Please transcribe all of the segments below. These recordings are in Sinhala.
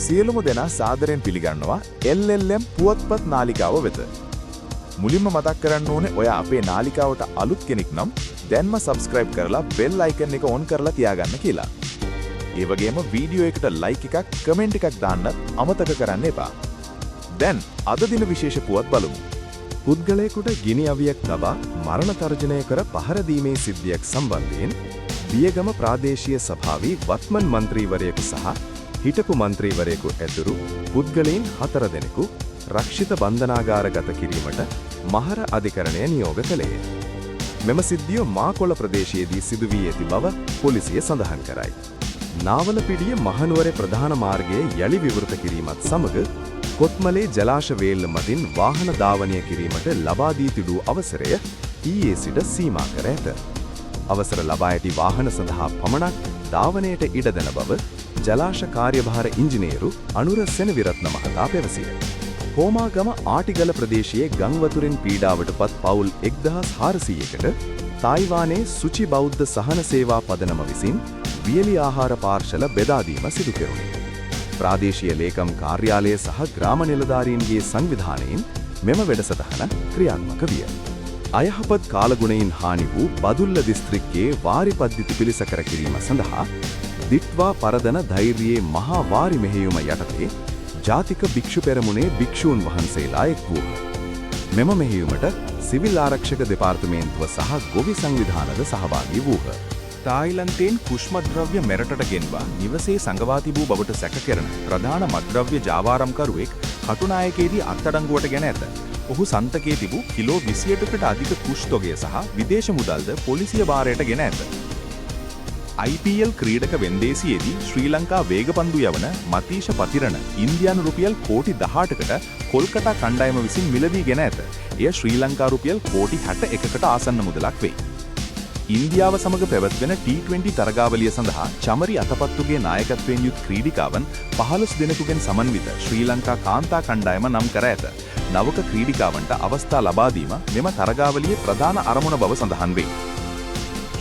සියලුම දෙනා සාදරයෙන් පිළිගන්නවා LLM පුවත්පත් නාලිකාව වෙත. මුලින්ම මතක් කරන්න ඕනේ ඔයා අපේ නාලිකාවට අලුත් කෙනෙක් නම් දැන්ම subscribe කරලා bell icon එක on කරලා තියාගන්න කියලා. ඒ වගේම වීඩියෝ එකට like එකක්, comment එකක් දාන්න අමතක කරන්න එපා. දැන් අද දින විශේෂ පුවත් බලමු. පුද්ගලයෙකුට ගිනි අවියක් තබා මරණ තර්ජනය කර පහර දීමේ සිද්ධියක් සම්බන්ධයෙන් බියගම ප්‍රාදේශීය සභාවේ වත්මන් මන්ත්‍රීවරයෙකු සහ හිටපු මන්ත්‍රීවරයෙකු ඇතුළු පුද්ගලයන් 4 දෙනෙකු රක්ෂිත බන්ධනාගාරගත කිරීමට මහර අධිකරණය නියෝග කළේය. මෙම සිද්ධිය මාකොළ ප්‍රදේශයේදී සිදු වී ඇති බව පොලිසිය සඳහන් කරයි. නාවලපිටිය මහනුවර ප්‍රධාන මාර්ගයේ යලි විවෘත කිරීමත් සමග කොත්මලේ ජලාශ වේල්ල මතින් වාහන ධාවනය කිරීමට ලබා දී තිබූ අවසරය ඊයේ සිට සීමා කර ඇත. අවසර ලබා ඇති වාහන සඳහා පමණක් ධාවනයට ඉඩ දෙන බව ජලාශ කාර්යභාර ඉංජිනේරු අනුර සෙනවිරත්න මහතා පැවසිය. හෝමාගම ආටිගල ප්‍රදේශයේ ගම් වතුරෙන් පීඩාවට පත් පවුල් 1400කට තායිවානයේ සුචි බෞද්ධ සහන සේවා පදනම විසින් වියලි ආහාර පාර්ශල බෙදා දීම සිදු කෙරුණි. ප්‍රාදේශීය ලේකම් කාර්යාලය සහ ග්‍රාම නිලධාරීන්ගේ සංවිධානයෙන් මෙම වැඩසටහන ක්‍රියාත්මක විය. අයහපත් කාලගුණයෙන් හානි වූ බදුල්ල දිස්ත්‍රික්කයේ වාරි පද්ධති පිළිසකර කිරීම සඳහා දිට්වා පරදන ධෛර්යයේ මහා වාරි මෙහෙයුම යටතේ ජාතික භික්ෂු පෙරමුණේ භික්ෂූන් වහන්සේලා එක් වූහ. මෙම මෙහෙයුමට සිවිල් ආරක්ෂක දෙපාර්තමේන්තුව සහ ගොවි සංවිධානද සහභාගී වූහ. තායිලන්තයෙන් කුෂ්ම ද්‍රව්‍ය මෙරටට ගෙන්වා නිවසේ සංගවා තිබූ බවට සැක කෙරෙන ප්‍රධාන මත්ද්‍රව්‍ය ජාවාරම්කරුවෙක් කටුනායකයේදී අත්අඩංගුවට ගෙන ඇත. ඔහු සන්තකයේ තිබූ කිලෝ 28කට අධික කුෂ්තොගය සහ විදේශ මුදල්ද පොලිසිය භාරයට ගෙන ඇත. IPL ක්‍රීඩක වෙන්දේසියේදී ශ්‍රී ලංකා වේගපන්දු යවන මතීෂ පතිරණ ඉන්දියානු රුපියල් කෝටි 18කට කොල්කතා කණ්ඩායම විසින් මිලදී ගෙන ඇත. එය ශ්‍රී ලංකා රුපියල් කෝටි 61කට ආසන්න මුදලක් වේ. ඉන්දියාව සමග පැවැත්වෙන T20 තරගාවලිය සඳහා චමරි අතපත්තුගේ නායකත්වයෙන් යුත් ක්‍රීඩිකාවන් 15 දෙනෙකුගෙන් සමන්විත ශ්‍රී ලංකා කාන්තා කණ්ඩායම නම් කර ඇත. නවක ක්‍රීඩිකාවන්ට අවස්ථා ලබා දීම මෙම තරගාවලියේ ප්‍රධාන අරමුණ බව සඳහන් වේ.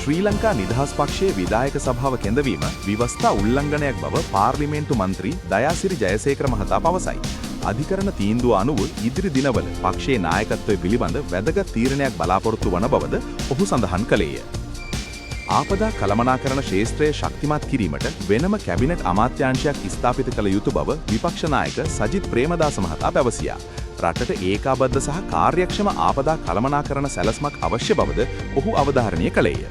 ශ්‍රී ලංකා නිදහස් පක්ෂයේ විධායක සභාව කැඳවීම විවස්ථා උල්ලංඝනයක් බව පාර්ලිමේන්තු මන්ත්‍රී දයාසිරි ජයසේකර මහතා පවසයි. අධිකරණ තීන්දුව අනුව ඉදිරි දිනවල පක්ෂයේ නායකත්වය පිළිබඳ වැදගත් තීරණයක් බලාපොරොත්තු වන බවද ඔහු සඳහන් කළේය. ආපදා කළමනාකරණ ක්ෂේත්‍රය ශක්තිමත් කිරීමට වෙනම කැබිනට් අමාත්‍යාංශයක් ස්ථාපිත කළ යුතු බව විපක්ෂ නායක සජිත් ප්‍රේමදාස මහතා පැවසියා. රටට ඒකාබද්ධ සහ කාර්යක්ෂම ආපදා කළමනාකරණ සැලැස්මක් අවශ්‍ය බවද ඔහු අවධාරණය කළේය.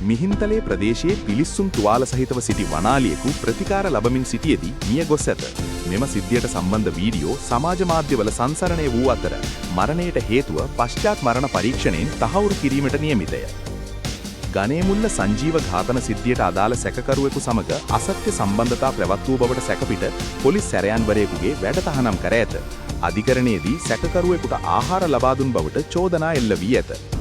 මිහින්තලේ ප්‍රදේශයේ පිලිස්සුම් තුවාල සහිතව සිටි වනාලියෙකු ප්‍රතිකාර ලබමින් සිටියේදී මිය ගොස් ඇත. මෙම සිද්ධියට සම්බන්ධ වීඩියෝ සමාජ මාධ්‍යවල සංසරණය වූ අතර මරණයට හේතුව පශ්චාත් මරණ පරීක්ෂණයෙන් තහවුරු කිරීමට නියමිතය. ගණේමුල්ල සංජීව ඝාතන සිද්ධියට අදාළ සැකකරුවෙකු සමග අසත්‍ය සම්බන්ධතා පැවැත් වූ බවට සැකපිට පොලිස් සැරයන්වරයෙකුගේ වැඩ තහනම් කර ඇත. අධිකරණයේදී සැකකරුවෙකුට ආහාර ලබා දුන් බවට චෝදනා එල්ල වී ඇත.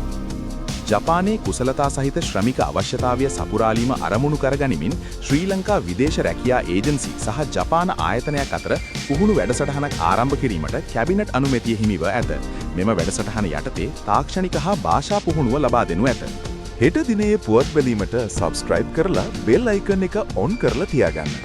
ජපානයේ කුසලතා සහිත ශ්‍රමික අවශ්‍යතාවය සපුරාලීම අරමුණු කරගනිමින් ශ්‍රී ලංකා විදේශ රැකියා ඒජන්සි සහ ජපාන ආයතනයක් අතර පුහුණු වැඩසටහනක් ආරම්භ කිරීමට කැබිනට් අනුමැතිය හිමිව ඇත. මෙම වැඩසටහන යටතේ තාක්ෂණික හා භාෂා පුහුණුව ලබා දෙනු ඇත. හෙට දිනයේ පුවත් බැලීමට subscribe කරලා bell icon එක on කරලා තියාගන්න.